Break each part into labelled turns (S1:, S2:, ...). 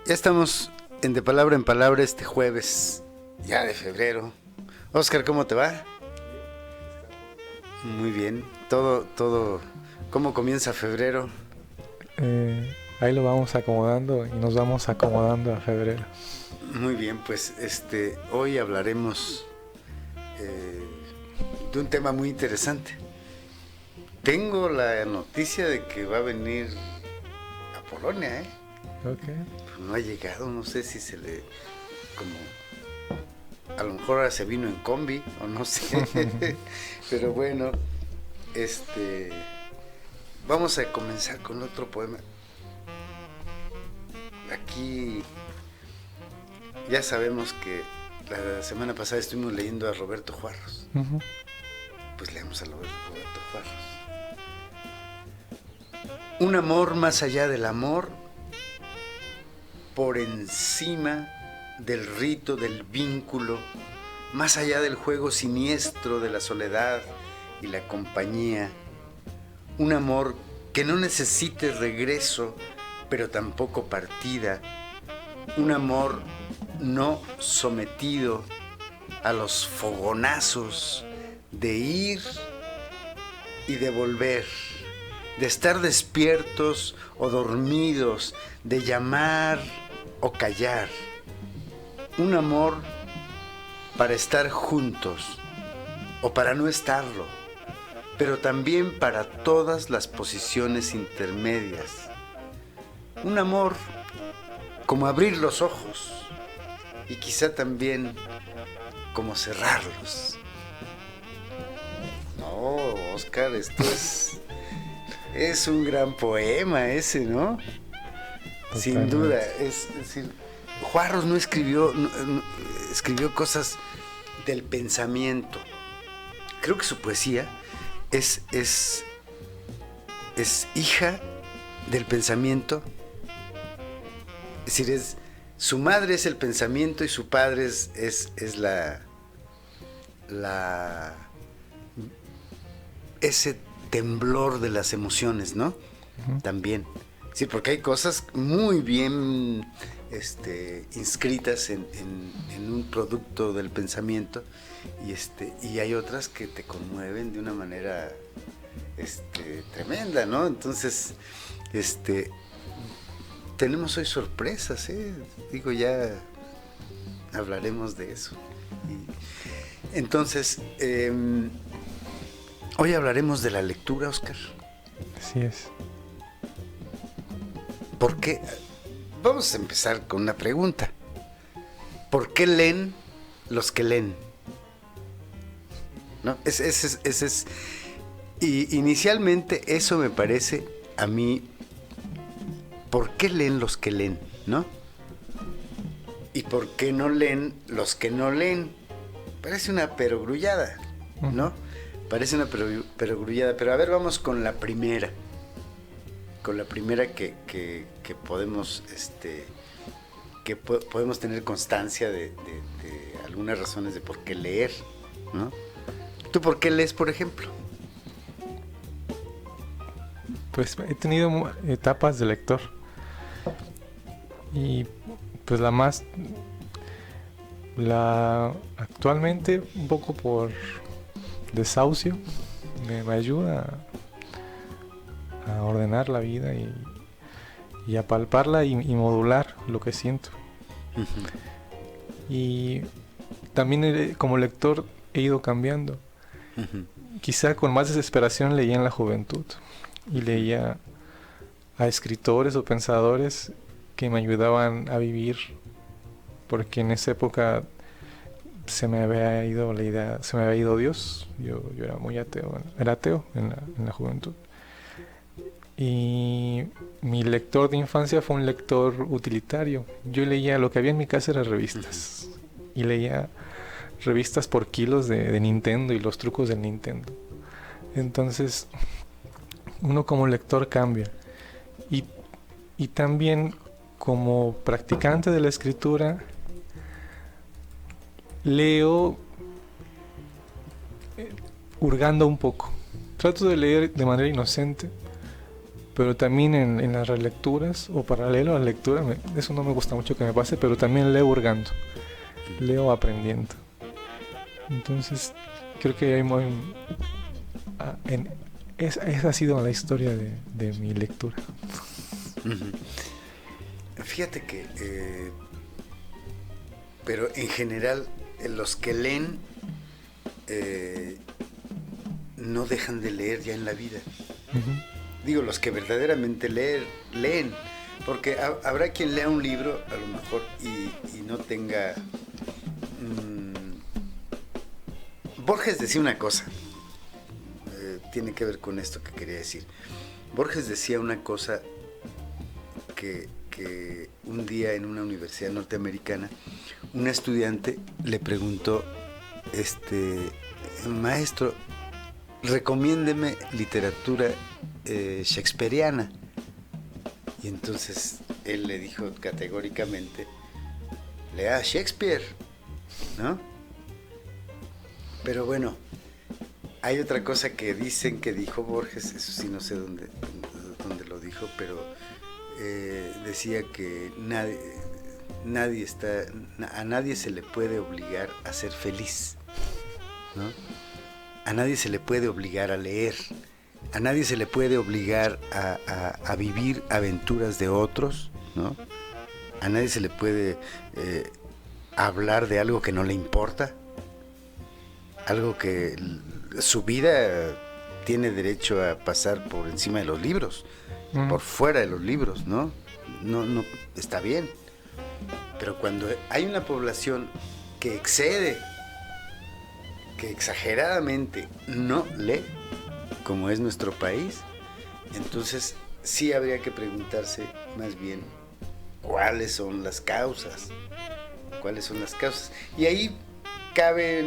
S1: Ya estamos De Palabra en Palabra este jueves, ya de febrero. Oscar, ¿cómo te va? Muy bien. Todo. ¿Cómo comienza febrero?
S2: Ahí lo vamos acomodando y nos vamos acomodando a febrero.
S1: Muy bien, pues hoy hablaremos de un tema muy interesante. Tengo la noticia de que va a venir a Polonia, ¿eh?
S2: Okay.
S1: No ha llegado, no sé si se le... como... a lo mejor ahora se vino en combi, o no sé. Pero bueno, vamos a comenzar con otro poema. Aquí ya sabemos que la semana pasada estuvimos leyendo a Roberto Juarros.
S2: Uh-huh.
S1: Pues leemos a Roberto Juarros. Un amor más allá del amor, por encima del rito del vínculo, más allá del juego siniestro de la soledad y la compañía. Un amor que no necesite regreso, pero tampoco partida. Un amor no sometido a los fogonazos de ir y de volver, de estar despiertos o dormidos, de llamar o callar. Un amor para estar juntos o para no estarlo, pero también para todas las posiciones intermedias. Un amor como abrir los ojos y quizá también como cerrarlos. No, Oscar, esto es un gran poema ese, ¿no? Totalmente. Sin duda, es decir, Juarros no escribió cosas del pensamiento. Creo que su poesía es hija del pensamiento. Es decir, su madre es el pensamiento y su padre es ese temblor de las emociones, ¿no? Uh-huh. También. Sí, porque hay cosas muy bien inscritas en un producto del pensamiento y hay otras que te conmueven de una manera tremenda, ¿no? Entonces, tenemos hoy sorpresas, ¿eh? Digo, ya hablaremos de eso. Entonces, hoy hablaremos de la lectura, Oscar.
S2: Así es.
S1: ¿Por qué? Vamos a empezar con una pregunta. ¿Por qué leen los que leen? ¿No? Y inicialmente eso me parece a mí. ¿Por qué leen los que leen? ¿No? ¿Y por qué no leen los que no leen? Parece una perogrullada, ¿no? Parece una perogrullada. Pero a ver, vamos con la primera. Con la primera que podemos podemos tener constancia de algunas razones de por qué leer, ¿no? ¿Tú por qué lees, por ejemplo?
S2: Pues he tenido etapas de lector y pues actualmente un poco por desahucio me ayuda a ordenar la vida y a palparla y modular lo que siento. Uh-huh. Y también como lector he ido cambiando. Uh-huh. Quizá con más desesperación leía en la juventud y leía a escritores o pensadores que me ayudaban a vivir, porque en esa época se me había ido Dios. Yo era muy ateo, era ateo en la juventud. Y mi lector de infancia fue un lector utilitario. Yo leía, lo que había en mi casa eran revistas. Y leía revistas por kilos de Nintendo y los trucos del Nintendo. Entonces, uno como lector cambia. Y también como practicante de la escritura, leo hurgando un poco. Trato de leer de manera inocente, pero también en las relecturas o paralelo a la lectura, eso no me gusta mucho que me pase, pero también leo hurgando, leo aprendiendo. Entonces, creo que esa ha sido la historia de mi lectura.
S1: Fíjate que, pero en general, los que leen no dejan de leer ya en la vida. Digo, los que verdaderamente leen, porque habrá quien lea un libro, a lo mejor, y no tenga... Borges decía una cosa, tiene que ver con esto que quería decir. Borges decía una cosa que un día en una universidad norteamericana, un estudiante le preguntó, maestro, recomiéndeme literatura shakespeariana. Y entonces él le dijo categóricamente, lea Shakespeare, ¿no? Pero bueno, hay otra cosa que dicen que dijo Borges, eso sí no sé dónde lo dijo, pero decía que a nadie se le puede obligar a ser feliz, ¿no? A nadie se le puede obligar a leer, a nadie se le puede obligar a vivir aventuras de otros, ¿no? A nadie se le puede hablar de algo que no le importa, algo que su vida tiene derecho a pasar por encima de los libros, por fuera de los libros, ¿no? No está bien. Pero cuando hay una población que excede, que exageradamente no lee, como es nuestro país, entonces sí habría que preguntarse más bien cuáles son las causas. Y ahí cabe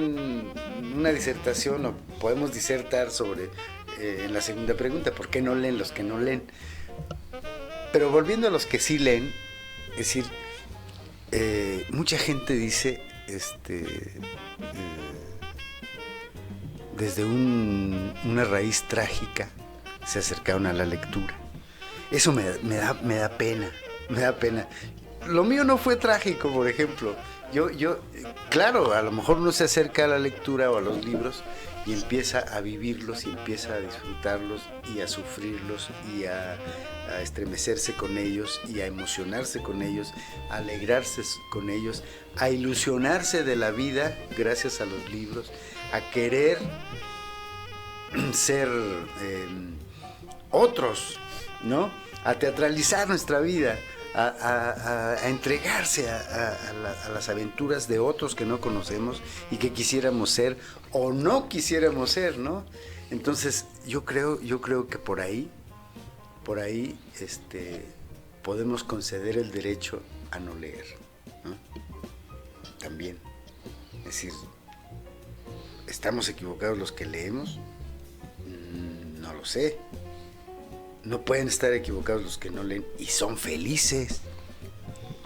S1: una disertación, o podemos disertar sobre, en la segunda pregunta, ¿por qué no leen los que no leen? Pero volviendo a los que sí leen, es decir, mucha gente dice, desde una raíz trágica se acercaron a la lectura. Eso me da pena. Lo mío no fue trágico, por ejemplo. Yo, claro, a lo mejor uno se acerca a la lectura o a los libros y empieza a vivirlos y empieza a disfrutarlos y a sufrirlos y a estremecerse con ellos y a emocionarse con ellos, a alegrarse con ellos, a ilusionarse de la vida gracias a los libros, a querer ser otros, ¿no? A teatralizar nuestra vida, a entregarse a las aventuras de otros que no conocemos y que quisiéramos ser o no quisiéramos ser, ¿no? Entonces yo creo que por ahí podemos conceder el derecho a no leer, ¿no? También, es decir, ¿estamos equivocados los que leemos? No lo sé. No pueden estar equivocados los que no leen y son felices.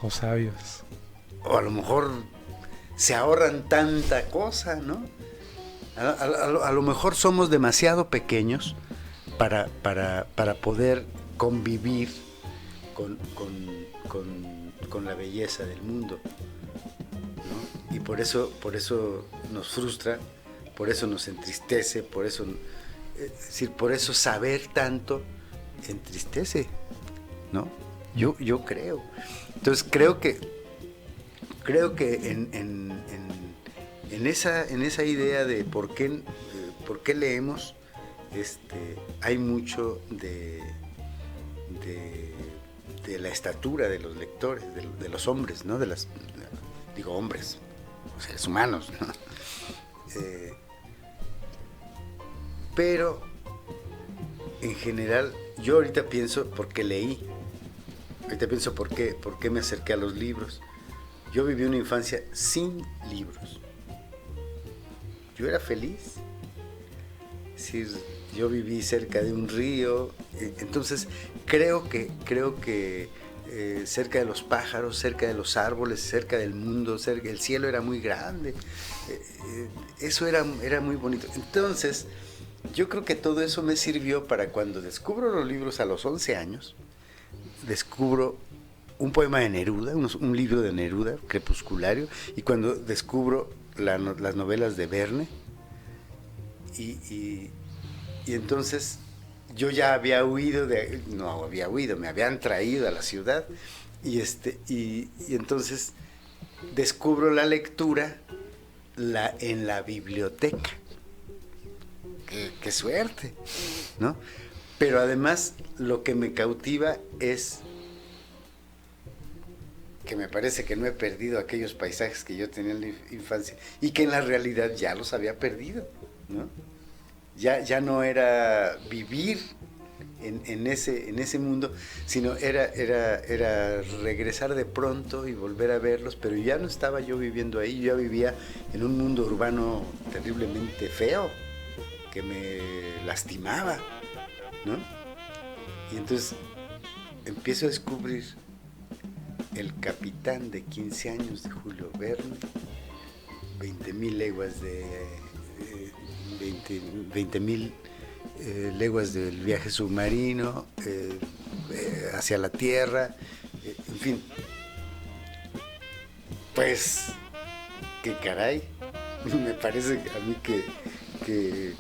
S2: O sabios.
S1: O a lo mejor se ahorran tanta cosa, ¿no? A lo mejor somos demasiado pequeños para poder convivir con la belleza del mundo, ¿no? Y por eso nos frustra, por eso nos entristece, por eso saber tanto entristece, ¿no? Yo creo. Entonces creo que en esa idea de por qué leemos, hay mucho de la estatura de los lectores, de los hombres, ¿no? Digo hombres, seres humanos, ¿no? Pero en general yo ahorita pienso por qué leí, ahorita pienso por qué me acerqué a los libros. Yo viví una infancia sin libros. Yo era feliz. Es decir, yo viví cerca de un río, entonces creo que cerca de los pájaros, cerca de los árboles, cerca del mundo, el cielo era muy grande, eso era muy bonito. Entonces, yo creo que todo eso me sirvió para cuando descubro los libros a los 11 años, descubro un poema de Neruda, un libro de Neruda, crepusculario, y cuando descubro las novelas de Verne, y entonces yo ya había huido, me habían traído a la ciudad, y entonces descubro la lectura en la biblioteca. Qué suerte, ¿no? Pero además lo que me cautiva es que me parece que no he perdido aquellos paisajes que yo tenía en la infancia y que en la realidad ya los había perdido, ¿no? Ya no era vivir en ese mundo, sino era regresar de pronto y volver a verlos, pero ya no estaba yo viviendo ahí, yo ya vivía en un mundo urbano terriblemente feo, que me lastimaba, ¿no? Y entonces empiezo a descubrir El Capitán de 15 años de Julio Verne, 20,000 leguas de 20,000 leguas del viaje submarino hacia la Tierra, en fin. Pues, qué caray, me parece a mí que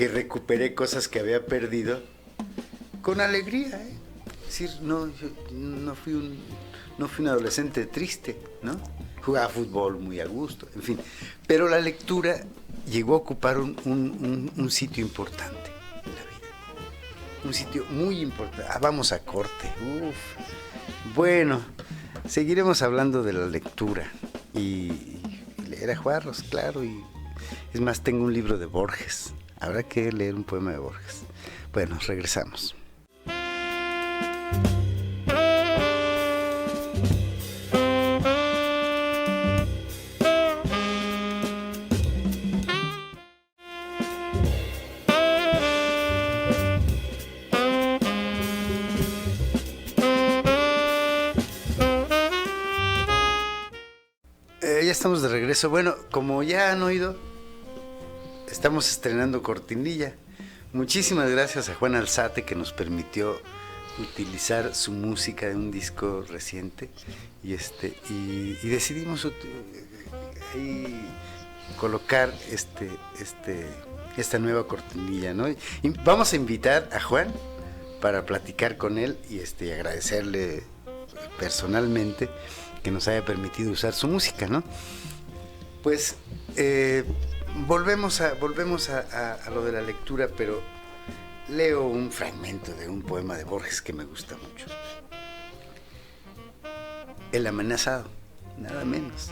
S1: recuperé cosas que había perdido con alegría, ¿eh? Es decir, no fui un adolescente triste, ¿no? Jugaba fútbol muy a gusto, en fin. Pero la lectura llegó a ocupar un sitio importante en la vida. Un sitio muy importante. Vamos a corte. Uf. Bueno, seguiremos hablando de la lectura y leer a Juarros, claro. Y es más, tengo un libro de Borges. Habrá que leer un poema de Borges. Bueno, regresamos. Ya estamos de regreso. Bueno, como ya han oído, estamos estrenando cortinilla. Muchísimas gracias a Juan Alzate, que nos permitió utilizar su música de un disco reciente y decidimos ahí colocar esta nueva cortinilla, ¿no? Y vamos a invitar a Juan para platicar con él y agradecerle personalmente que nos haya permitido usar su música, ¿no? Pues volvemos a lo de la lectura, pero leo un fragmento de un poema de Borges que me gusta mucho. El amenazado, nada menos.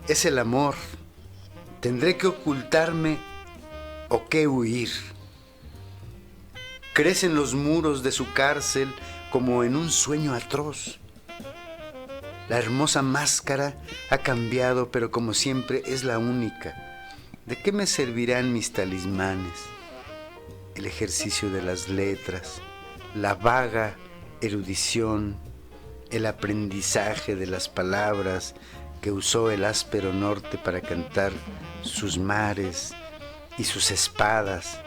S1: Es el amor. ¿Tendré que ocultarme o qué huir? Crecen los muros de su cárcel como en un sueño atroz. La hermosa máscara ha cambiado, pero como siempre es la única. ¿De qué me servirán mis talismanes? El ejercicio de las letras, la vaga erudición, el aprendizaje de las palabras que usó el áspero norte para cantar sus mares y sus espadas,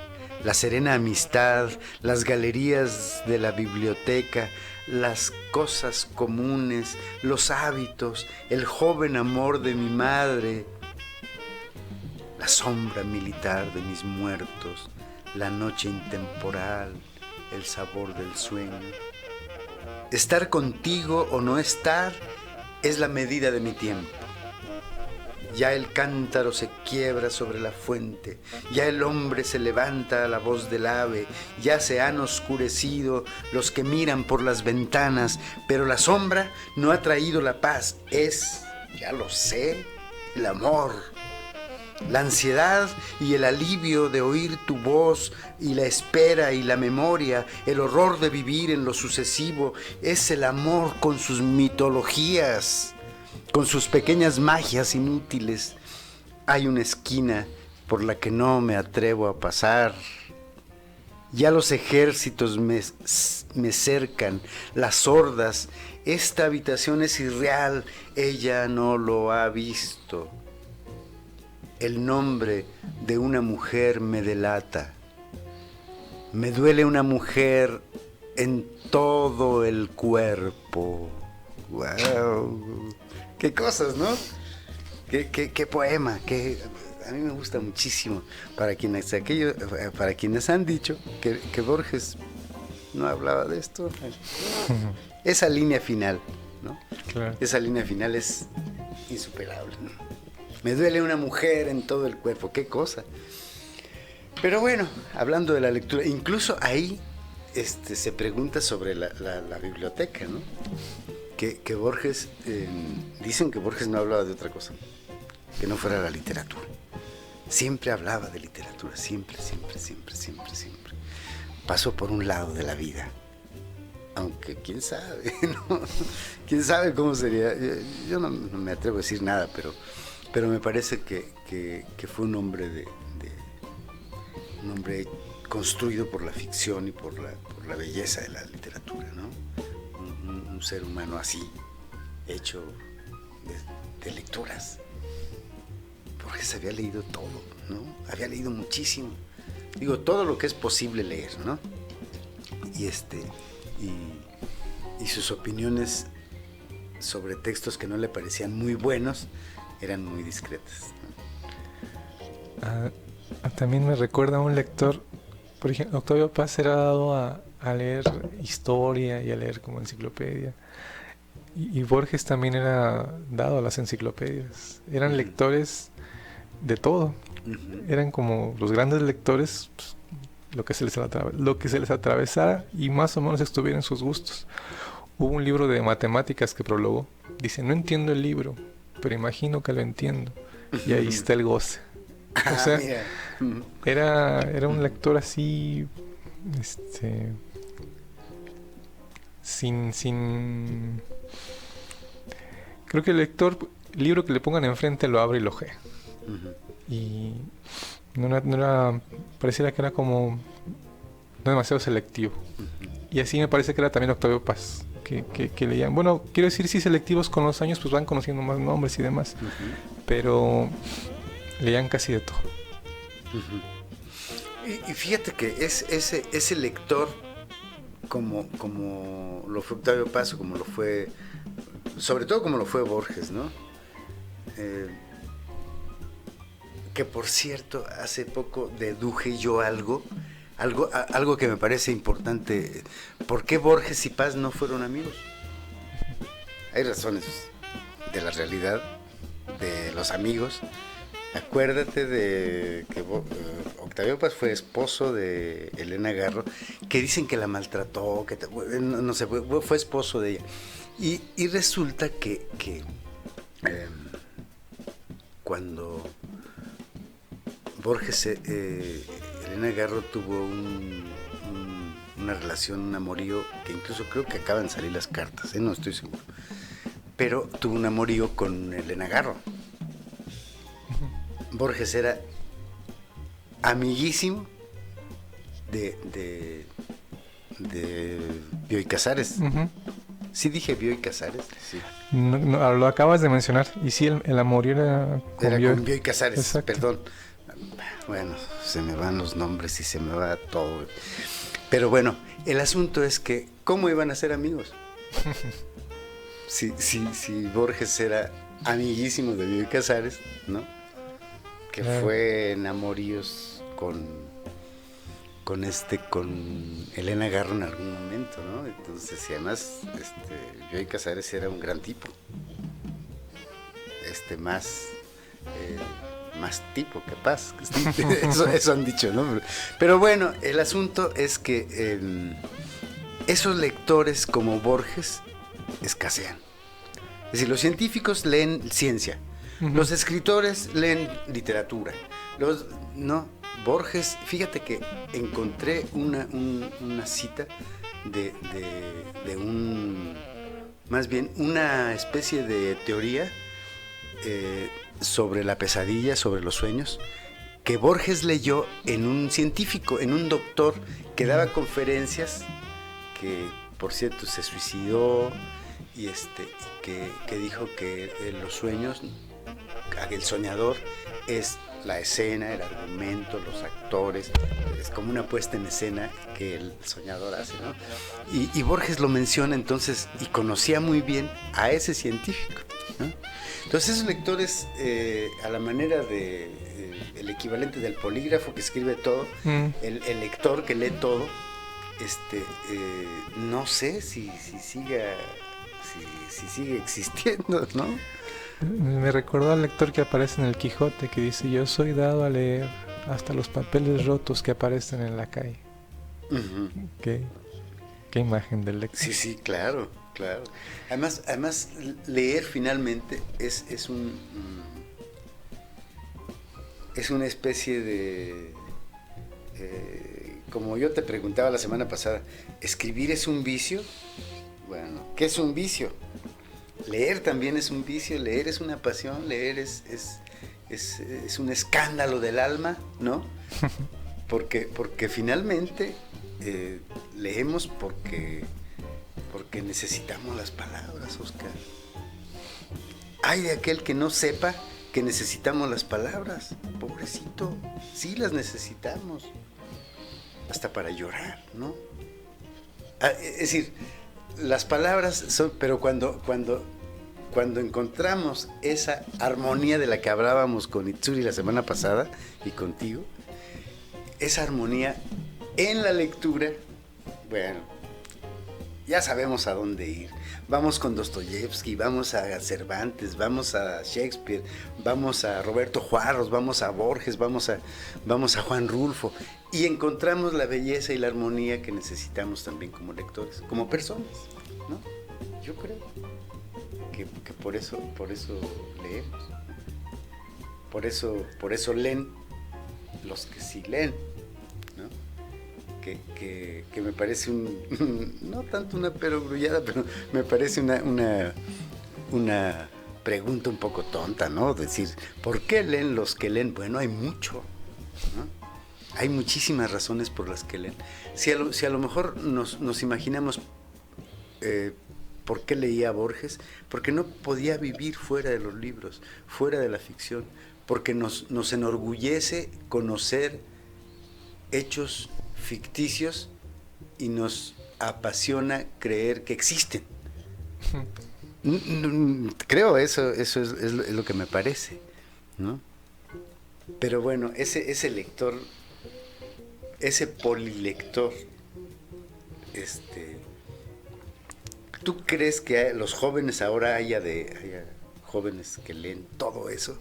S1: la serena amistad, las galerías de la biblioteca, las cosas comunes, los hábitos, el joven amor de mi madre, la sombra militar de mis muertos, la noche intemporal, el sabor del sueño. Estar contigo o no estar es la medida de mi tiempo. Ya el cántaro se quiebra sobre la fuente, ya el hombre se levanta a la voz del ave, ya se han oscurecido los que miran por las ventanas, pero la sombra no ha traído la paz, es, ya lo sé, el amor. La ansiedad y el alivio de oír tu voz y la espera y la memoria, el horror de vivir en lo sucesivo, es el amor con sus mitologías, con sus pequeñas magias inútiles. Hay una esquina por la que no me atrevo a pasar. Ya los ejércitos me cercan, las hordas. Esta habitación es irreal, ella no lo ha visto. el nombre de una mujer me delata. Me duele una mujer en todo el cuerpo. ¡Wow! ¡Qué cosas!, ¿no? ¡Qué poema! A mí me gusta muchísimo. Para quienes han dicho que Borges no hablaba de esto, esa línea final, ¿no?
S2: Claro.
S1: Esa línea final es insuperable, ¿no? Me duele una mujer en todo el cuerpo, qué cosa. Pero bueno, hablando de la lectura, incluso ahí se pregunta sobre la biblioteca, ¿no? Que Borges, dicen que Borges no hablaba de otra cosa, que no fuera la literatura. Siempre hablaba de literatura, siempre. Pasó por un lado de la vida. Aunque quién sabe, ¿no? Quién sabe cómo sería. Yo no me atrevo a decir nada, pero me parece que fue un hombre un hombre construido por la ficción y por la belleza de la literatura, ¿no? Un ser humano así, hecho de lecturas. Borges había leído todo, ¿no? Había leído muchísimo. Digo, todo lo que es posible leer, ¿no? Y sus opiniones sobre textos que no le parecían muy buenos eran muy discretas, ¿no?
S2: También me recuerda a un lector, por ejemplo, Octavio Paz era dado a leer historia y a leer como enciclopedia. Y Borges también era dado a las enciclopedias. Eran lectores de todo. Eran como los grandes lectores, pues, lo que se les atravesara y más o menos estuviera en sus gustos. Hubo un libro de matemáticas que prologó. Dice, no entiendo el libro, pero imagino que lo entiendo. Y ahí está el goce. O sea, era un lector así, sin... Creo que el libro que le pongan enfrente lo abre y lo ojea. Y no era, pareciera que era como no demasiado selectivo. Y así me parece que era también Octavio Paz, que leían. Bueno, quiero decir, sí, selectivos con los años, pues van conociendo más nombres y demás. Pero leían casi de todo.
S1: Y fíjate que ese lector, como lo fue Octavio Paz, o como lo fue, sobre todo como lo fue Borges, ¿no? Que por cierto, hace poco deduje yo algo que me parece importante. ¿Por qué Borges y Paz no fueron amigos? Hay razones de la realidad, de los amigos. Acuérdate de que Octavio Paz fue esposo de Elena Garro, que dicen que la maltrató, no sé, fue esposo de ella. Y resulta que cuando Borges, Elena Garro tuvo una relación, un amorío, que incluso creo que acaban de salir las cartas, no estoy seguro, pero tuvo un amorío con Elena Garro. Borges era amiguísimo de Bioy Casares. ¿Sí dije Bioy Casares? Sí.
S2: No, lo acabas de mencionar. Y sí, el amorío era
S1: con Bioy Casares. Exacto. Perdón. Bueno, se me van los nombres y se me va todo. Pero bueno, el asunto es que, ¿cómo iban a ser amigos? Si Borges era amiguísimo de Bioy Casares, ¿no? Que fue en amoríos con Elena Garro en algún momento, ¿no? Entonces, y además, Bioy Casares era un gran tipo. Más tipo que Paz. Eso han dicho, ¿no? Pero bueno, el asunto es que esos lectores como Borges escasean. Es decir, los científicos leen ciencia, los escritores leen literatura. Borges, fíjate que encontré una cita de más bien una especie de teoría sobre la pesadilla, sobre los sueños, que Borges leyó en un científico, en un doctor que daba conferencias, que por cierto se suicidó, y que dijo que los sueños, el soñador es la escena, el argumento, los actores, es como una puesta en escena que el soñador hace, ¿no? Y Borges lo menciona entonces, y conocía muy bien a ese científico, ¿no? Entonces esos lectores, a la manera de el equivalente del polígrafo que escribe todo, el lector que lee todo, no sé si sigue existiendo, ¿no?
S2: Me recordó al lector que aparece en el Quijote, que dice: yo soy dado a leer hasta los papeles rotos que aparecen en la calle.
S1: Uh-huh.
S2: ¿Qué imagen del lector?
S1: Sí, claro. Además leer finalmente es una especie de... como yo te preguntaba la semana pasada, ¿escribir es un vicio? Bueno, ¿qué es un vicio? Leer también es un vicio, leer es una pasión, leer es un escándalo del alma, ¿no? Porque finalmente leemos porque necesitamos las palabras, Oscar. Hay de aquel que no sepa que necesitamos las palabras, pobrecito, sí las necesitamos, hasta para llorar, ¿no? Es decir, las palabras son, pero cuando encontramos esa armonía de la que hablábamos con Itsuri la semana pasada y contigo, esa armonía en la lectura, bueno, ya sabemos a dónde ir. Vamos con Dostoyevsky, vamos a Cervantes, vamos a Shakespeare, vamos a Roberto Juarros, vamos a Borges, vamos a Juan Rulfo, y encontramos la belleza y la armonía que necesitamos también como lectores, como personas, ¿no? Yo creo que por eso leemos, por eso leen los que sí leen, ¿no? Que me parece no tanto una perogrullada, pero me parece una pregunta un poco tonta, ¿no? Decir, ¿por qué leen los que leen? Bueno, hay mucho, ¿no? Hay muchísimas razones por las que leen. Si a lo mejor nos imaginamos por qué leía Borges, porque no podía vivir fuera de los libros, fuera de la ficción, porque nos enorgullece conocer hechos ficticios y nos apasiona creer que existen. Creo eso es lo que me parece, ¿no? Pero bueno, ese lector, ese polilector, ¿tú crees que los jóvenes ahora haya jóvenes que leen todo eso?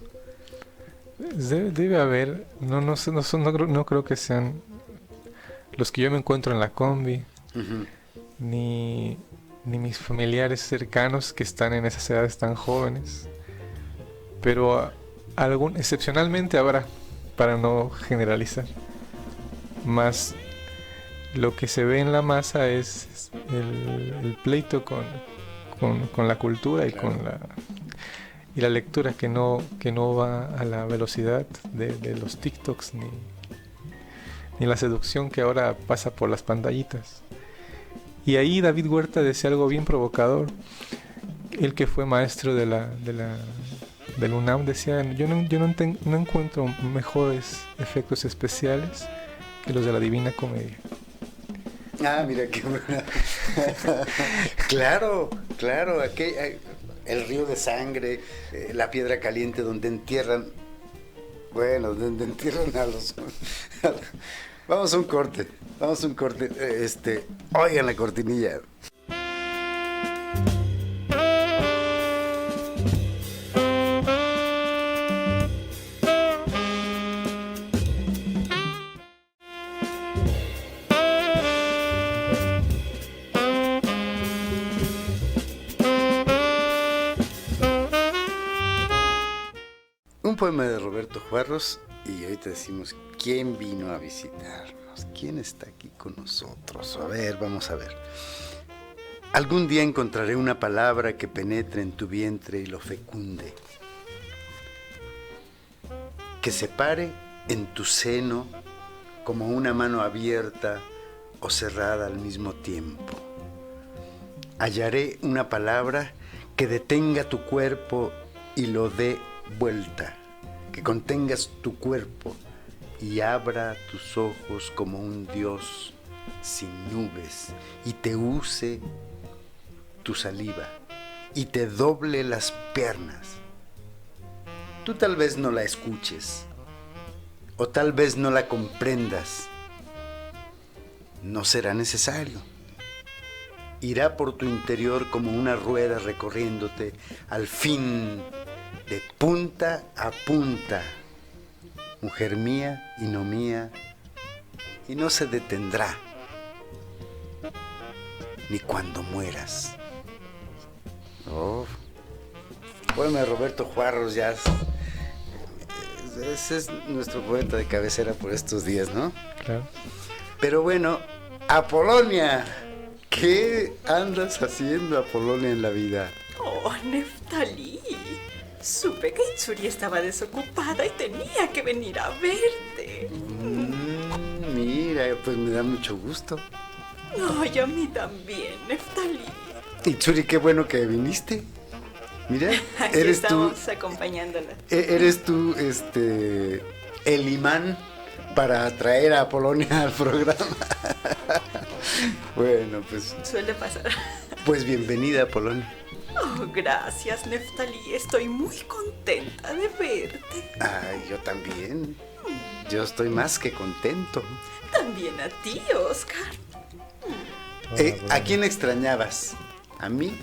S2: Debe haber, no creo que sean los que yo me encuentro en la combi, uh-huh, ni mis familiares cercanos que están en esas edades tan jóvenes, pero excepcionalmente habrá, para no generalizar. Más lo que se ve en la masa es el pleito con la cultura y claro, y la lectura que no va a la velocidad de los TikToks ni la seducción que ahora pasa por las pantallitas. Y ahí David Huerta decía algo bien provocador. Él, que fue maestro del UNAM, decía: yo no encuentro mejores efectos especiales que los de la Divina Comedia.
S1: Ah, mira qué buena. Claro, aquí el río de sangre, la piedra caliente donde entierran a los... Vamos a un corte. Oigan la cortinilla. Un poema de Roberto Juarros, y ahorita decimos quién vino a visitarnos, quién está aquí con nosotros. A ver, vamos a ver. Algún día encontraré una palabra que penetre en tu vientre y lo fecunde, que se pare en tu seno como una mano abierta o cerrada al mismo tiempo. Hallaré una palabra que detenga tu cuerpo y lo dé vuelta, que contengas tu cuerpo y abra tus ojos como un Dios sin nubes y te use tu saliva y te doble las piernas. Tú tal vez no la escuches o tal vez no la comprendas. No será necesario. Irá por tu interior como una rueda recorriéndote al fin de punta a punta. Mujer mía y no mía, y no se detendrá ni cuando mueras. Oh. Bueno, Roberto Juarros ya ese es nuestro poeta de cabecera por estos días, ¿no?
S2: Claro.
S1: Pero bueno, Apolonia, ¿qué andas haciendo, Apolonia, en la vida?
S3: Oh, Neftalí. Supe que Itsuri estaba desocupada y tenía que venir a verte.
S1: Mira, pues me da mucho gusto.
S3: Ay, a mí también, Neftalí.
S1: Itsuri, qué bueno que viniste. Mira,
S3: Aquí
S1: eres tú,
S3: estamos acompañándola.
S1: eres tú, el imán para atraer a Apolonia al programa. Bueno, pues,
S3: Suele pasar.
S1: pues bienvenida, Apolonia.
S3: Oh, gracias, Neftalí. Estoy muy contenta de verte.
S1: Ay, yo también. Yo estoy más que contento.
S3: También a ti, Oscar.
S1: ¿A quién extrañabas? ¿A mí?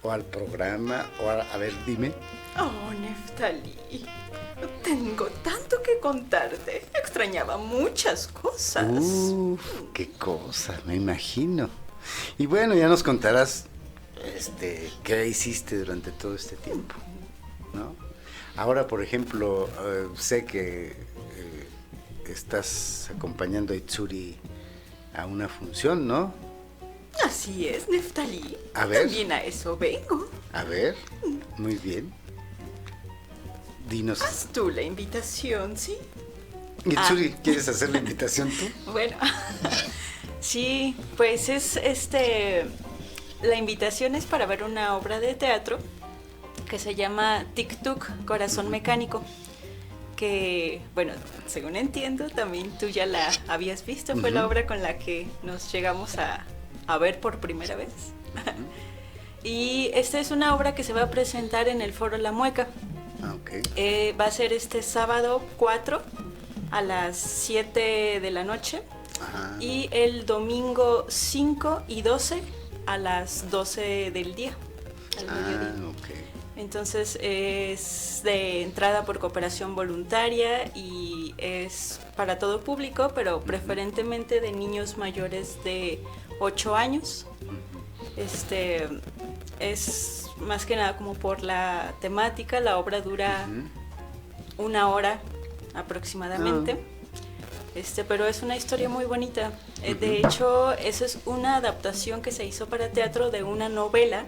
S1: ¿O al programa? A ver, dime.
S3: Oh, Neftalí. Tengo tanto que contarte. Extrañaba muchas cosas.
S1: Uf, qué cosa, me imagino. Y bueno, ya nos contarás qué hiciste durante todo este tiempo, ¿no? Ahora, por ejemplo, sé que estás acompañando a Itsuri a una función, ¿no?
S3: Así es, Neftalí.
S1: A ver.
S3: También a eso vengo.
S1: A ver, muy bien. Dinos.
S3: Haz tú la invitación, ¿sí?
S1: Itsuri, ¿quieres hacer la invitación tú?
S3: Bueno, sí, pues es la invitación es para ver una obra de teatro que se llama Tic-Tuc, Corazón Mecánico, que, bueno, según entiendo, también tú ya la habías visto, fue la obra con la que nos llegamos a ver por primera vez. Y esta es una obra que se va a presentar en el Foro La Mueca.
S1: Okay.
S3: Va a ser este sábado 4 a las 7 de la noche.
S1: Ajá.
S3: Y el domingo 5 y 12 a las 12 del día, al mediodía.
S1: Ok.
S3: Entonces es de entrada por cooperación voluntaria y es para todo público, pero preferentemente de niños mayores de 8 años. Es más que nada como por la temática. La obra dura 1 hora aproximadamente. Pero es una historia muy bonita. De hecho, eso es una adaptación que se hizo para teatro de una novela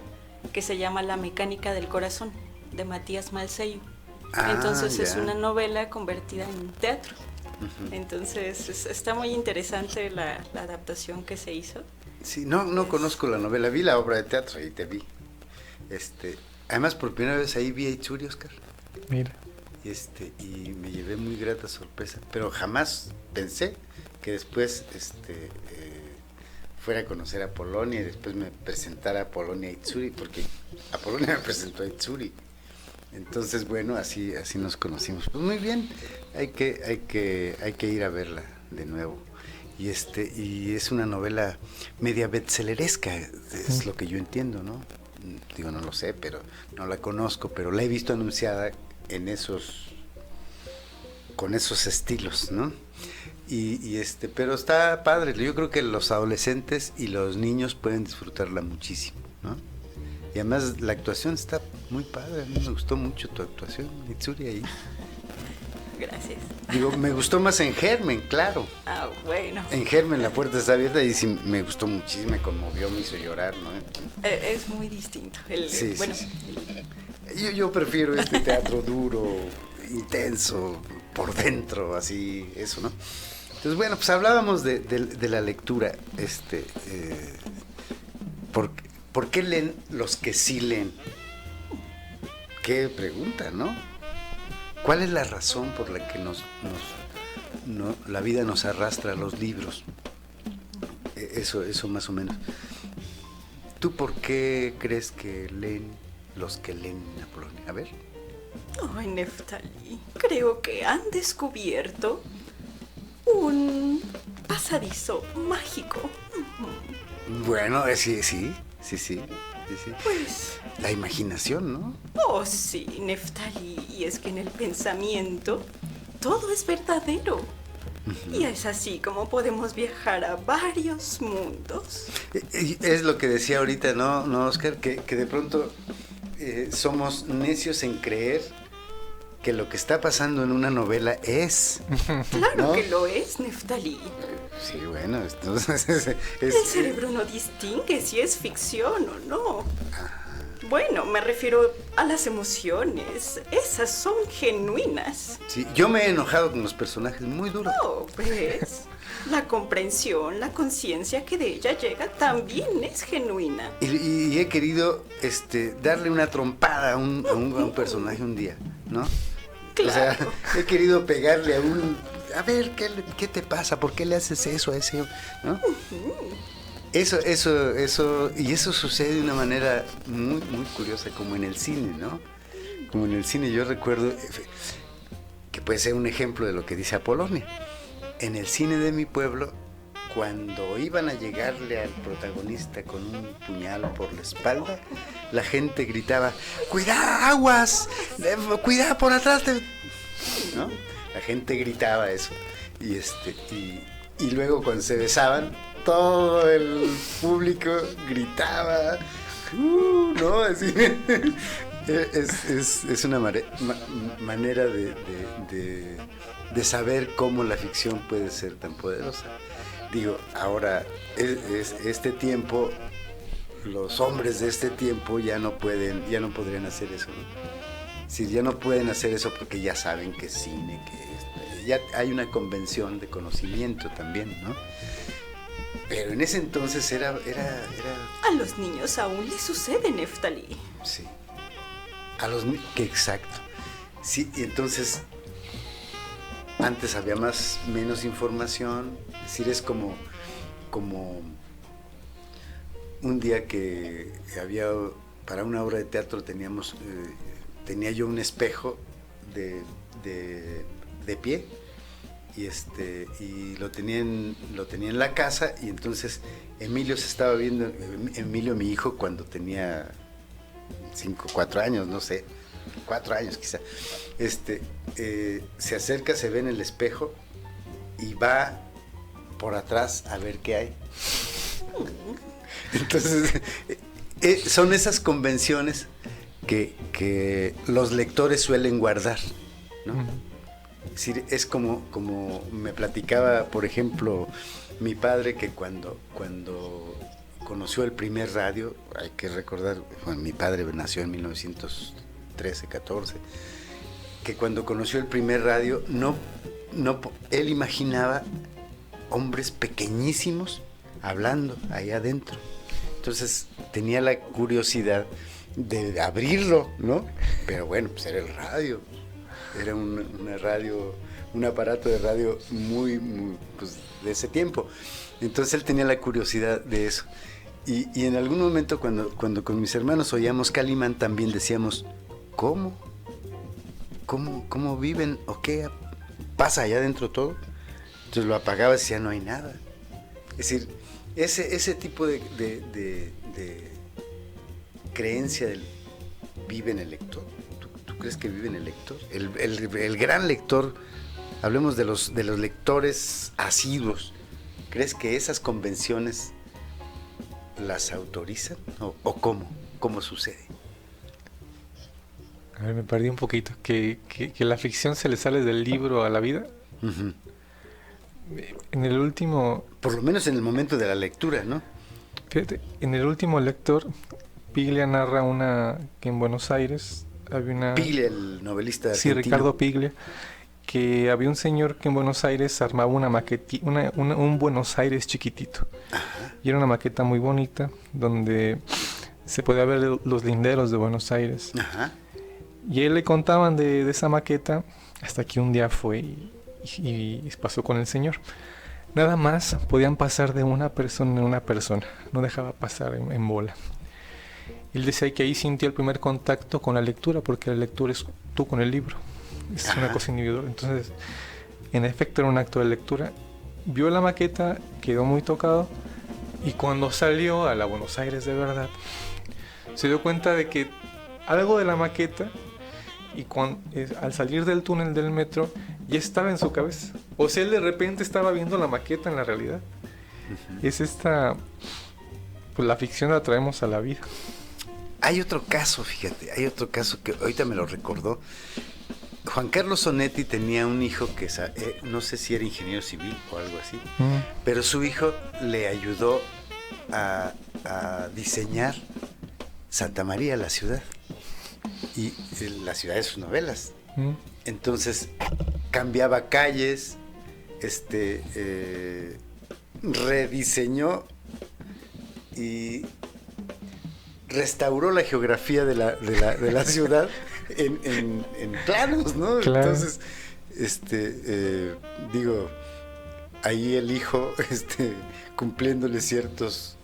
S3: que se llama La mecánica del corazón, de Matías Malceyu. Entonces es una novela convertida en teatro. Entonces está muy interesante la adaptación que se hizo.
S1: Sí, no conozco la novela, vi la obra de teatro y te vi. Además, por primera vez ahí vi a Itsuri, Oscar.
S2: Mira.
S1: Y me llevé muy grata sorpresa, pero jamás pensé que después fuera a conocer a Polonia y después me presentara a Polonia a Itsuri, porque a Polonia me presentó a Itsuri. Entonces, bueno, así nos conocimos. Pues muy bien, hay que ir a verla de nuevo. Y es una novela media bestselleresca, es lo que yo entiendo, ¿no? Digo, no lo sé, pero no la conozco, pero la he visto anunciada con esos estilos, ¿no? Pero está padre. Yo creo que los adolescentes y los niños pueden disfrutarla muchísimo, ¿no? Y además la actuación está muy padre. A mí me gustó mucho tu actuación, Itsuri, ahí.
S3: Gracias.
S1: Digo, me gustó más en Germen, claro.
S3: Ah, bueno.
S1: En Germen la puerta está abierta y sí me gustó muchísimo, me conmovió, me hizo llorar, ¿no?
S3: Es muy distinto.
S1: Sí. Yo prefiero este teatro duro, intenso, por dentro, así, eso, ¿no? Entonces, bueno, pues hablábamos de la lectura. ¿Por qué leen los que sí leen? Qué pregunta, ¿no? ¿Cuál es la razón por la que la vida nos arrastra a los libros? Eso más o menos. ¿Tú por qué crees que leen los que leen en Polonia? A ver.
S3: Ay, Neftalí, creo que han descubierto un pasadizo mágico.
S1: Bueno, sí.
S3: Pues...
S1: La imaginación, ¿no?
S3: Oh, sí, Neftalí, y es que en el pensamiento todo es verdadero. Y es así como podemos viajar a varios mundos.
S1: Es lo que decía ahorita, ¿no, Oscar? Que de pronto somos necios en creer que lo que está pasando en una novela es.
S3: Claro,
S1: ¿no?
S3: que lo es, Neftalí.
S1: Sí, bueno, entonces...
S3: El cerebro no distingue si es ficción o no. Bueno, me refiero a las emociones. Esas son genuinas.
S1: Sí, yo me he enojado con los personajes muy duro.
S3: Oh, ¿ves? La comprensión, la conciencia que de ella llega también es genuina.
S1: Y he querido darle una trompada a un personaje un día, ¿no?
S3: Claro.
S1: O sea, he querido pegarle a ver, ¿qué te pasa? ¿Por qué le haces eso a ese? ¿No? Eso sucede de una manera muy, muy curiosa, como en el cine, ¿no? Como en el cine yo recuerdo, que puede ser un ejemplo de lo que dice Apolonia. En el cine de mi pueblo, cuando iban a llegarle al protagonista con un puñal por la espalda, la gente gritaba, ¡cuidado, aguas! ¡Cuidado por atrás! ¿No? La gente gritaba eso. Y luego cuando se besaban, todo el público gritaba, ¿no? Así. Es una manera de saber cómo la ficción puede ser tan poderosa. Digo, ahora, este tiempo, los hombres de este tiempo ya no podrían hacer eso, ¿no? Es decir, ya no pueden hacer eso porque ya saben que es cine, ya hay una convención de conocimiento también, ¿no? Pero en ese entonces era...
S3: A los niños aún les sucede, Neftalí.
S1: Sí. Exacto. Sí, y entonces antes había menos información. Es decir, es como un día que había, para una obra de teatro tenía yo un espejo de pie y lo tenía en la casa, y entonces Emilio se estaba viendo, Emilio, mi hijo, cuando tenía 4 años, no sé, 4 años quizá, se acerca, se ve en el espejo y va por atrás a ver qué hay. Entonces, son esas convenciones que los lectores suelen guardar, ¿no? Es decir, es como me platicaba, por ejemplo, mi padre, que cuando conoció el primer radio, hay que recordar, bueno, mi padre nació en 1913, 14, que cuando conoció el primer radio, él imaginaba hombres pequeñísimos hablando ahí adentro. Entonces tenía la curiosidad de abrirlo, ¿no? Pero bueno, pues era el radio. Era una radio, un aparato de radio muy, muy, pues, de ese tiempo. Entonces él tenía la curiosidad de eso. Y en algún momento cuando con mis hermanos oíamos Calimán, también decíamos, ¿cómo viven? ¿O qué pasa allá adentro todo? Entonces lo apagaba y decía, no hay nada. Es decir, ese tipo de creencia del vive en el lector. ¿Tú crees que vive en el lector? El gran lector, hablemos de los lectores asiduos. ¿Crees que esas convenciones las autorizan? ¿O cómo sucede?
S2: A ver, me perdí un poquito. ¿Que la ficción se le sale del libro a la vida?
S1: Uh-huh.
S2: En el último...
S1: Por lo menos en el momento de la lectura, ¿no?
S2: Fíjate, en el último lector, Piglia narra que en Buenos Aires había una...
S1: Piglia, el novelista argentino.
S2: Sí, Ricardo Piglia, que había un señor que en Buenos Aires armaba una maqueta, un Buenos Aires chiquitito.
S1: Ajá.
S2: Y era una maqueta muy bonita, donde se podía ver los linderos de Buenos Aires.
S1: Ajá.
S2: Y él le contaban de esa maqueta hasta que un día fue y pasó con el señor. Nada más podían pasar de una persona en una persona, no dejaba pasar en bola. Él decía que ahí sintió el primer contacto con la lectura, porque la lectura es tú con el libro, es una cosa individual. Entonces, en efecto, era un acto de lectura. Vio la maqueta, quedó muy tocado, y cuando salió a la Buenos Aires de verdad, se dio cuenta de que algo de la maqueta, y al salir del túnel del metro, ya estaba en su cabeza. O sea, él de repente estaba viendo la maqueta en la realidad. Es esta, pues la ficción la traemos a la vida.
S1: Hay otro caso, fíjate, hay otro caso que ahorita me lo recordó. Juan Carlos Onetti tenía un hijo que no sé si era ingeniero civil o algo así, pero su hijo le ayudó a diseñar Santa María, la ciudad, y la ciudad de sus novelas. Entonces cambiaba calles, rediseñó y restauró la geografía de la ciudad en planos, ¿no?
S2: Claro.
S1: Entonces, digo, ahí el hijo cumpliéndole ciertas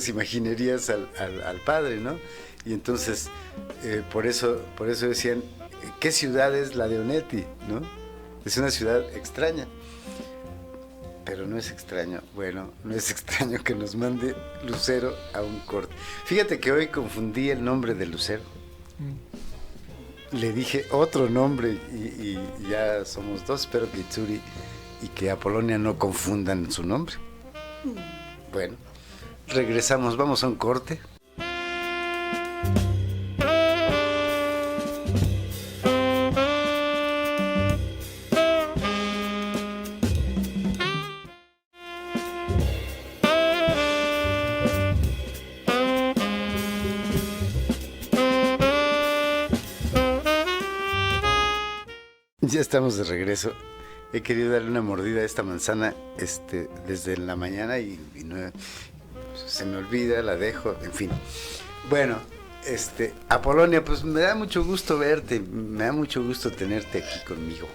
S1: imaginerías al padre, ¿no? Y entonces, por eso decían, ¿qué ciudad es la de Onetti, no? Es una ciudad extraña. Pero no es extraño, no es extraño que nos mande Lucero a un corte. Fíjate que hoy confundí el nombre de Lucero. Le dije otro nombre y ya somos dos. Espero que Itsuri y que Apolonia no confundan su nombre. Bueno, regresamos, vamos a un corte. Ya estamos de regreso. He querido darle una mordida a esta manzana desde la mañana y no, se me olvida, la dejo, en fin. Bueno, Apolonia, pues me da mucho gusto verte, me da mucho gusto tenerte aquí conmigo.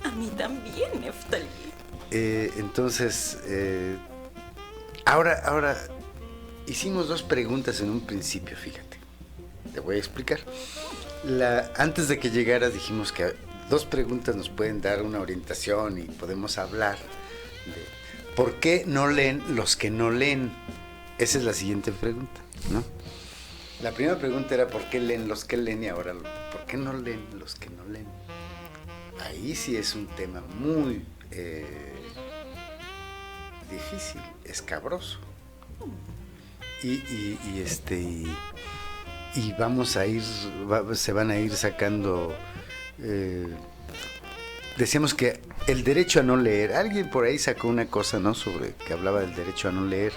S3: A mí también, Neftalí.
S1: Entonces, ahora hicimos dos preguntas en un principio, fíjate. Te voy a explicar. Antes de que llegaras dijimos que dos preguntas nos pueden dar una orientación y podemos hablar de por qué no leen los que no leen. Esa es la siguiente pregunta, ¿no? La primera pregunta era ¿por qué leen los que leen? Y ahora, ¿por qué no leen los que no leen? Ahí sí es un tema muy difícil, escabroso. Y vamos a ir, se van a ir sacando. Decíamos que el derecho a no leer, alguien por ahí sacó una cosa, ¿no? Sobre que hablaba del derecho a no leer.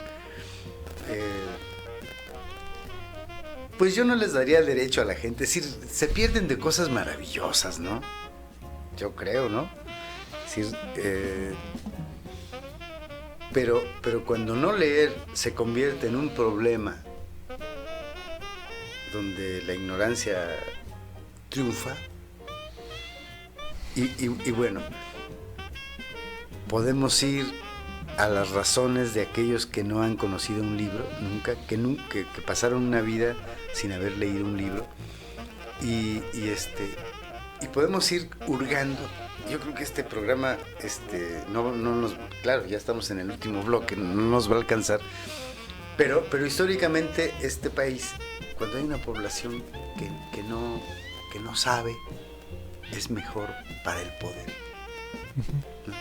S1: Pues yo no les daría derecho a la gente, es decir, se pierden de cosas maravillosas, ¿no? Yo creo, ¿no? Es decir, pero cuando no leer se convierte en un problema donde la ignorancia triunfa. Y bueno, podemos ir a las razones de aquellos que no han conocido un libro nunca, que pasaron una vida sin haber leído un libro, y podemos ir hurgando. Yo creo que este programa no nos, claro, ya estamos en el último bloque, no nos va a alcanzar, pero históricamente este país, cuando hay una población que no sabe, es mejor para el poder, ¿no?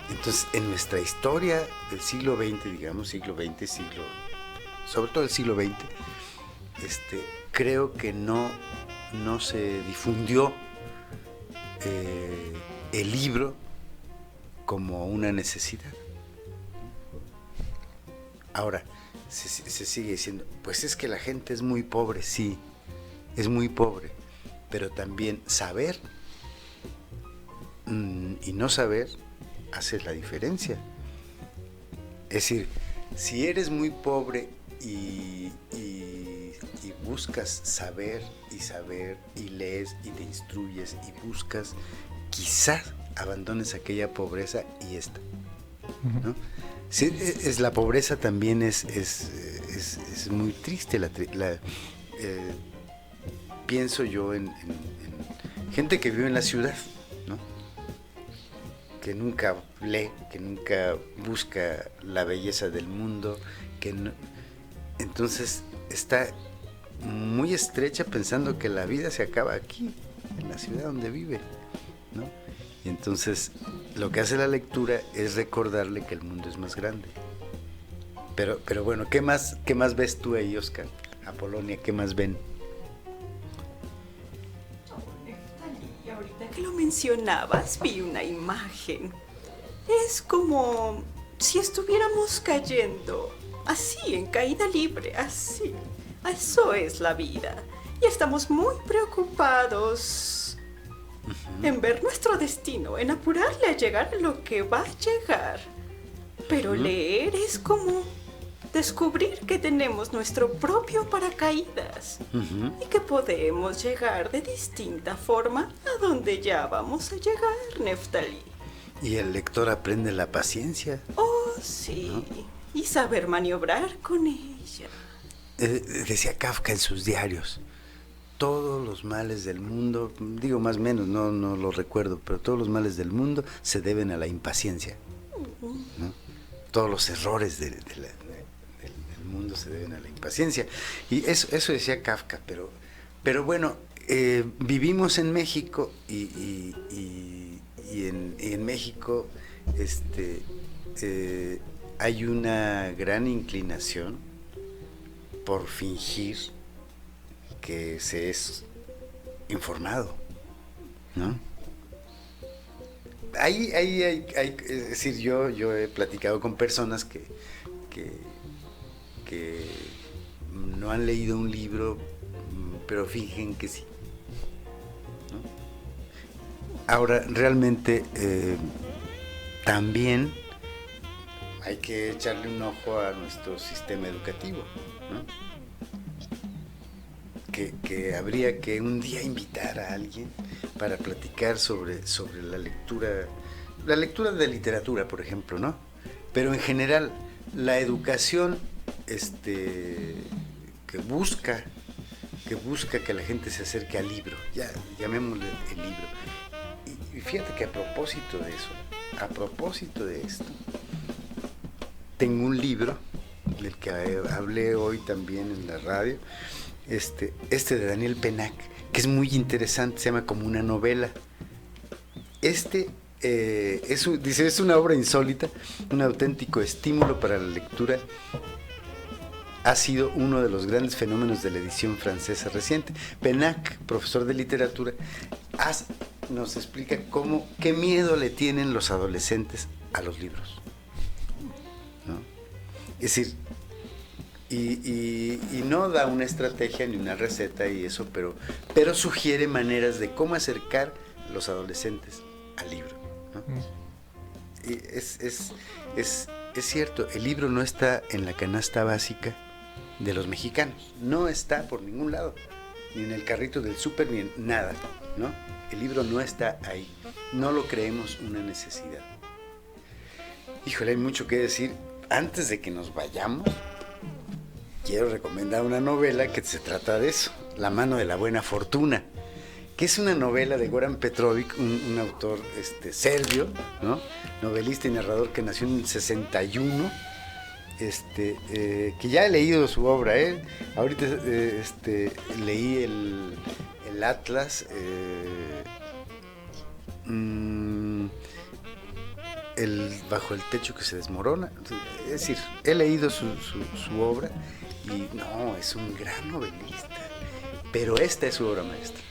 S1: Entonces, en nuestra historia del siglo XX, digamos, sobre todo el siglo XX, creo que no se difundió el libro como una necesidad. Ahora, se sigue diciendo, pues es que la gente es muy pobre, sí, es muy pobre, pero también saber y no saber hace la diferencia. Es decir, si eres muy pobre y y buscas saber y lees y te instruyes y buscas, quizás abandones aquella pobreza y esta, ¿no? Sí, la pobreza también es muy triste. Pienso yo en gente que vive en la ciudad, ¿no? Que nunca lee, que nunca busca la belleza del mundo, entonces está muy estrecha pensando que la vida se acaba aquí, en la ciudad donde vive, ¿no? Y entonces lo que hace la lectura es recordarle que el mundo es más grande. Pero bueno, ¿qué más ves tú ahí, Oscar? Apolonia, ¿qué más ven?
S3: Ahorita que lo mencionabas, vi una imagen. Es como si estuviéramos cayendo, así, en caída libre, así. Eso es la vida. Y estamos muy preocupados en ver nuestro destino, en apurarle a llegar a lo que va a llegar. Pero leer es como descubrir que tenemos nuestro propio paracaídas y que podemos llegar de distinta forma a donde ya vamos a llegar, Neftalí.
S1: Y el lector aprende la paciencia.
S3: Oh, sí, ¿no? Y saber maniobrar con ella.
S1: Decía Kafka en sus diarios, todos los males del mundo, digo más o menos, no lo recuerdo, pero todos los males del mundo se deben a la impaciencia, ¿no? Todos los errores del mundo se deben a la impaciencia. Y eso decía Kafka, pero bueno, vivimos en México y en México hay una gran inclinación por fingir que se es informado, ¿no? Ahí es decir, yo he platicado con personas que no han leído un libro, pero fingen que sí, ¿no? Ahora, realmente también hay que echarle un ojo a nuestro sistema educativo, ¿no? Que habría que un día invitar a alguien para platicar sobre la lectura de literatura, por ejemplo, ¿no? Pero en general, la educación que busca que la gente se acerque al libro, ya llamémosle el libro. Y fíjate que a propósito de esto, tengo un libro del que hablé hoy también en la radio, de Daniel Pennac, que es muy interesante, se llama Como una novela. Es una obra insólita, un auténtico estímulo para la lectura. Ha sido uno de los grandes fenómenos de la edición francesa reciente. Pennac, profesor de literatura, nos explica qué miedo le tienen los adolescentes a los libros, ¿no? Es decir, y no da una estrategia ni una receta y eso, pero sugiere maneras de cómo acercar a los adolescentes al libro, ¿no? Y es cierto, el libro no está en la canasta básica de los mexicanos, no está por ningún lado, ni en el carrito del súper, ni en nada, ¿no? El libro no está ahí, no lo creemos una necesidad. Híjole, hay mucho que decir. Antes de que nos vayamos, quiero recomendar una novela que se trata de eso, La mano de la buena fortuna, que es una novela de Goran Petrovic, un autor serbio, ¿no? Novelista y narrador que nació en el 61, que ya he leído su obra, ahorita leí el Atlas, Bajo el techo que se desmorona. Es decir, he leído su obra y no, es un gran novelista, pero esta es su obra maestra.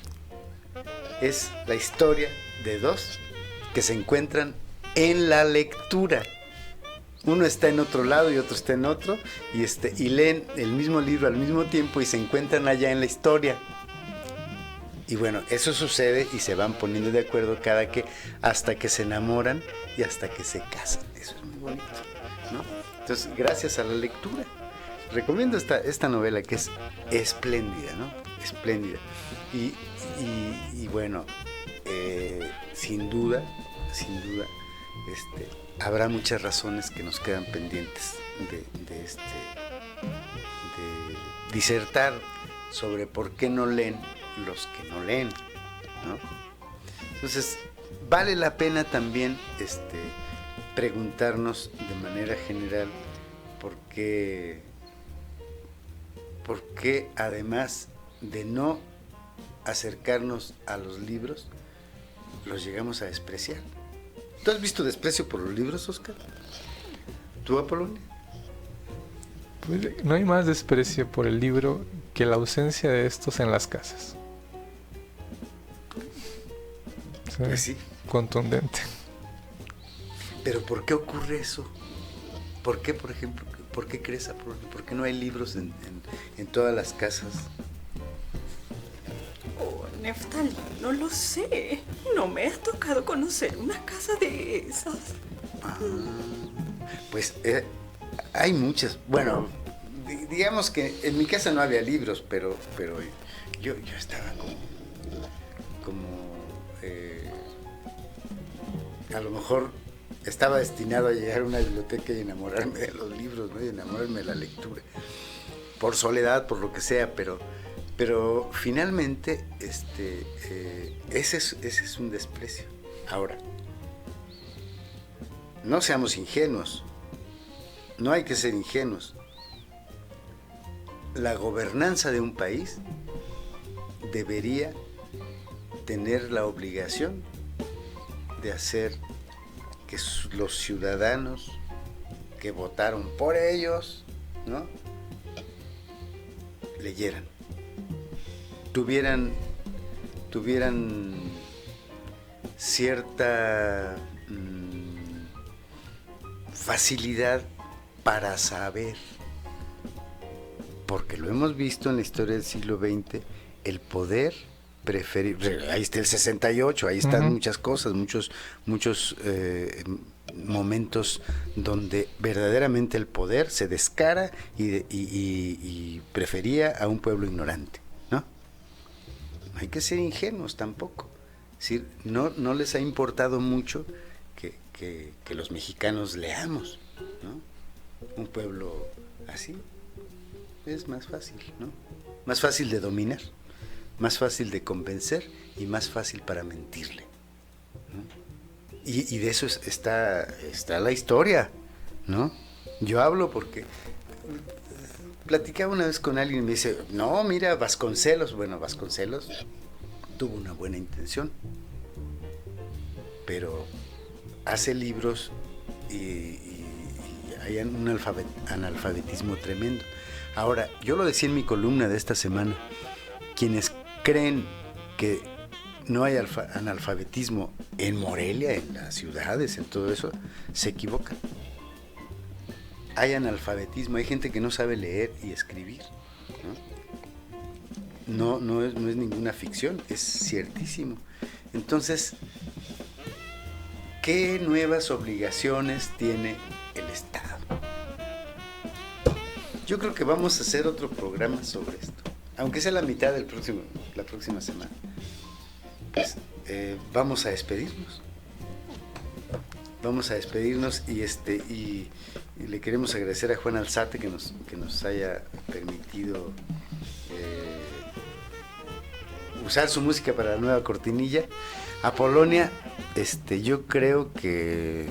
S1: Es la historia de dos que se encuentran en la lectura. Uno está en otro lado y otro está en otro, y leen el mismo libro al mismo tiempo y se encuentran allá en la historia. Y bueno, eso sucede y se van poniendo de acuerdo hasta que se enamoran y hasta que se casan. Eso es muy bonito, ¿no? Entonces, gracias a la lectura. recomiendo esta novela que es espléndida, ¿no? Espléndida. Y bueno, sin duda, habrá muchas razones que nos quedan pendientes de disertar sobre por qué no leen los que no leen, ¿no? Entonces, vale la pena también preguntarnos de manera general por qué además de no acercarnos a los libros, los llegamos a despreciar. ¿Tú has visto desprecio por los libros, Oscar? ¿Tú, Apolonia?
S2: Pues no hay más desprecio por el libro que la ausencia de estos en las casas. O sea,
S1: Pues sí.
S2: Contundente.
S1: Pero ¿por qué ocurre eso? ¿Por qué, por ejemplo, por qué crees, Apolonia? ¿Por qué no hay libros en todas las casas?
S3: Oh, Neftali, no lo sé. No me ha tocado conocer una casa de esas.
S1: Pues hay muchas. Bueno, digamos que en mi casa no había libros, pero yo estaba como a lo mejor estaba destinado a llegar a una biblioteca y enamorarme de los libros, ¿no? Y enamorarme de la lectura. Por soledad, por lo que sea, pero finalmente ese es un desprecio. Ahora, no seamos ingenuos. No hay que ser ingenuos. La gobernanza de un país debería tener la obligación de hacer que los ciudadanos que votaron por ellos, ¿no?, leyeran, tuvieran cierta facilidad para saber, porque lo hemos visto en la historia del siglo XX, el poder preferir, ahí está el 68, ahí están muchas cosas, muchos momentos donde verdaderamente el poder se descara y prefería a un pueblo ignorante, ¿no? No hay que ser ingenuos tampoco. Es decir, no les ha importado mucho que los mexicanos leamos, ¿no? Un pueblo así es más fácil, ¿no? Más fácil de dominar, más fácil de convencer y más fácil para mentirle, ¿no? Y de eso está la historia, ¿no? Yo hablo porque platicaba una vez con alguien y me dice, no, mira, Vasconcelos. Bueno, Vasconcelos tuvo una buena intención, pero hace libros y hay un analfabetismo tremendo. Ahora, yo lo decía en mi columna de esta semana, quienes creen que no hay analfabetismo en Morelia, en las ciudades, en todo eso, se equivocan. Hay analfabetismo, hay gente que no sabe leer y escribir, ¿no? No es ninguna ficción, es ciertísimo. Entonces, ¿qué nuevas obligaciones tiene el Estado? Yo creo que vamos a hacer otro programa sobre esto, aunque sea la mitad la próxima semana. Pues vamos a despedirnos. Y le queremos agradecer a Juan Alzate que nos haya permitido usar su música para la nueva cortinilla. Apolonia, yo creo que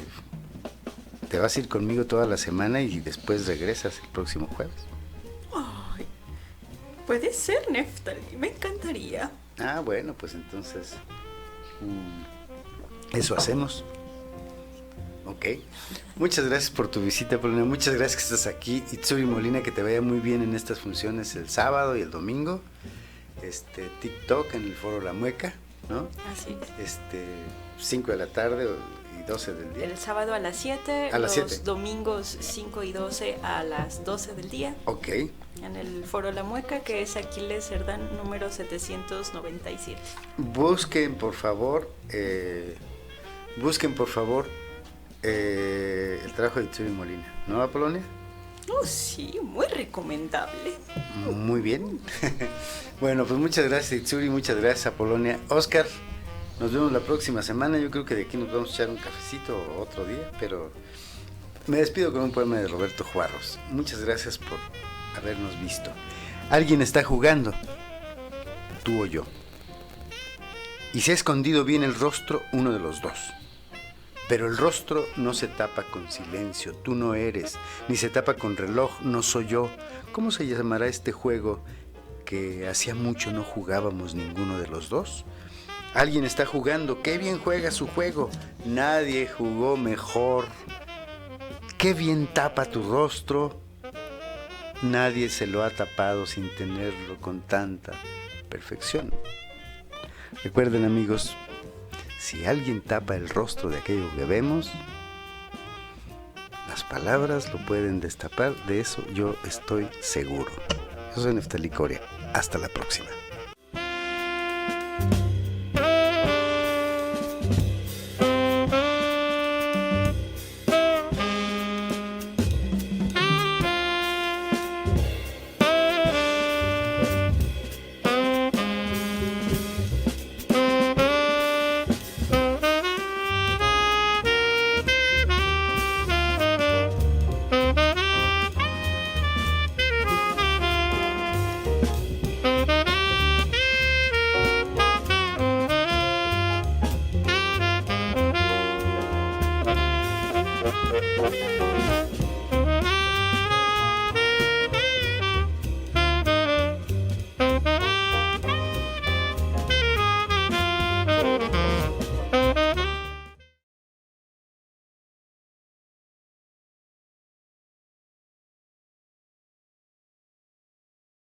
S1: te vas a ir conmigo toda la semana y después regresas el próximo jueves.
S3: Ay, puede ser, Neftali, me encantaría.
S1: Ah, bueno, pues entonces eso hacemos. Ok. Muchas gracias por tu visita, Apolonia. Muchas gracias que estás aquí. Itsuri Molina, que te vaya muy bien en estas funciones el sábado y el domingo. TikTok en el Foro La Mueca, ¿no?
S3: Así es.
S1: 5 de la tarde y 12 del día.
S3: El sábado a las 7, los domingos 5 y 12 a las 12 del día.
S1: Ok.
S3: En el Foro La Mueca, que es Aquiles Cerdán número 797.
S1: Busquen por favor el trabajo de Itsuri Molina, ¿no, Apolonia?
S3: Oh, sí, muy recomendable.
S1: Muy bien. Bueno, pues muchas gracias, Itsuri, muchas gracias, Apolonia. Oscar, nos vemos la próxima semana. Yo creo que de aquí nos vamos a echar un cafecito otro día, pero me despido con un poema de Roberto Juarros. Muchas gracias por habernos visto. Alguien está jugando, tú o yo. Y se ha escondido bien el rostro uno de los dos. Pero el rostro no se tapa con silencio, tú no eres, ni se tapa con reloj, no soy yo. ¿Cómo se llamará este juego que hacía mucho no jugábamos ninguno de los dos? Alguien está jugando, qué bien juega su juego, nadie jugó mejor. Qué bien tapa tu rostro, nadie se lo ha tapado sin tenerlo con tanta perfección. Recuerden, amigos, si alguien tapa el rostro de aquello que vemos, las palabras lo pueden destapar, de eso yo estoy seguro. Yo soy Neftali Coria. Hasta la próxima.